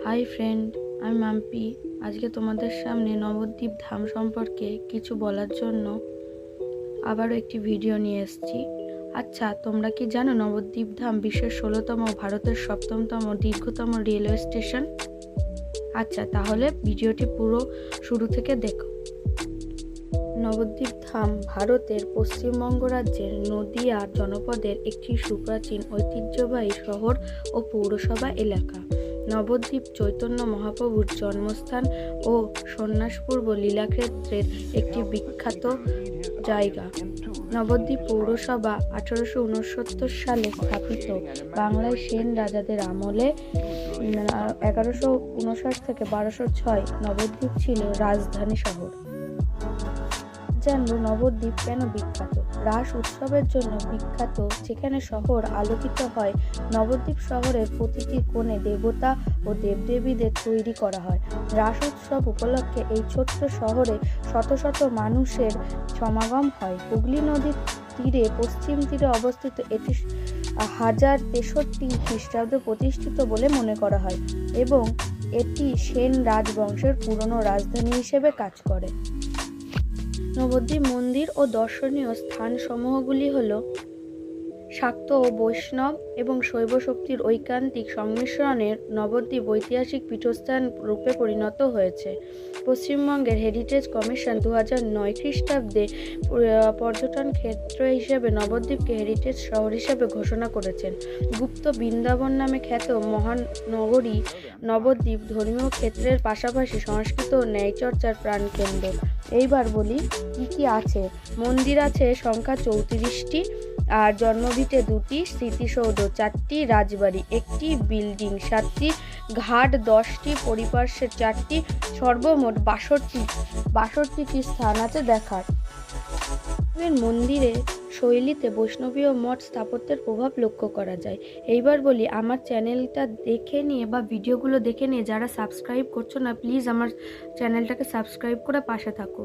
Hi friend, আমি মাম্পি। আজকে তোমাদের সামনে নবদ্বীপ ধাম সম্পর্কে কিছু বলার জন্য আবারও একটি ভিডিও নিয়ে এসেছি। আচ্ছা, তোমরা কি জানো নবদ্বীপ ধাম বিশ্বের 16তম, ভারতের 7তম দীর্ঘতম রেলওয়ে স্টেশন? আচ্ছা, তাহলে ভিডিওটি পুরো শুরু থেকে দেখো। নবদ্বীপ ধাম ভারতের পশ্চিমবঙ্গ রাজ্যের নদিয়া জনপদের একটি সুপ্রাচীন ঐতিহ্যবাহী শহর ও পৌরসভা এলাকা। নবদ্বীপ চৈতন্য মহাপ্রভুর জন্মস্থান ও সন্ন্যাসপূর্ব লীলাক্ষেত্রের একটি বিখ্যাত জায়গা। নবদ্বীপ পৌরসভা 1869 সালে স্থাপিত। বাংলায় সেন রাজাদের আমলে 1159 থেকে 1206 নবদ্বীপ ছিল রাজধানী শহর। জানবো নবদ্বীপ কেন বিখ্যাত। রাস উৎসবের জন্য বিখ্যাত, যেখানে শহর আলোকিত হয়। নবদ্বীপ শহরের প্রতিটি কোণে দেবতা ও দেবদেবীদের তৈরি করা হয়। রাস উৎসব উপলক্ষে এই ছোট্ট শহরে শত শত মানুষের সমাগম হয়। হুগলি নদীর তীরে পশ্চিম তীরে অবস্থিত এটি 1063 খ্রিস্টাব্দে প্রতিষ্ঠিত বলে মনে করা হয় এবং এটি সেন রাজবংশের পুরনো রাজধানী হিসেবে কাজ করে। নবদ্বীপ মন্দির ও দর্শনীয় স্থানসমূহগুলি হল শাক্ত ও বৈষ্ণব এবং শৈব শক্তির ঐকান্তিক সংমিশ্রণে নবদ্বীপ ঐতিহাসিক পীঠস্থান রূপে পরিণত হয়েছে। পশ্চিমবঙ্গের হেরিটেজ কমিশন 2009 খ্রিস্টাব্দে পর্যটন ক্ষেত্র হিসেবে নবদ্বীপকে হেরিটেজ শহর হিসেবে ঘোষণা করেছেন। গুপ্ত বৃন্দাবন নামে খ্যাত মহানগরী নবদ্বীপ ধর্মীয় ক্ষেত্রের পাশাপাশি সংস্কৃত ও ন্যায়চর্চার প্রাণকেন্দ্র। এইবার বলি কি কি আছে। মন্দির আছে সংখ্যা 34টি, আর জন্মভিটে 2টি, স্মৃতিসৌধ 4টি, রাজবাড়ি 1টি, বিল্ডিং 7টি, ঘাট 10টি, পরিপার্শ্বে 4টি, সর্বমোট 62টি স্থান আছে দেখার। মন্দিরে শৈলীতে বৈষ্ণবীয় মঠ স্থাপত্যের প্রভাব লক্ষ্য করা যায়। এইবার বলি, আমার চ্যানেলটা দেখে নিয়ে বা ভিডিওগুলো দেখে নিয়ে যারা সাবস্ক্রাইব করছো না, প্লিজ আমার চ্যানেলটাকে সাবস্ক্রাইব করে পাশে থাকো।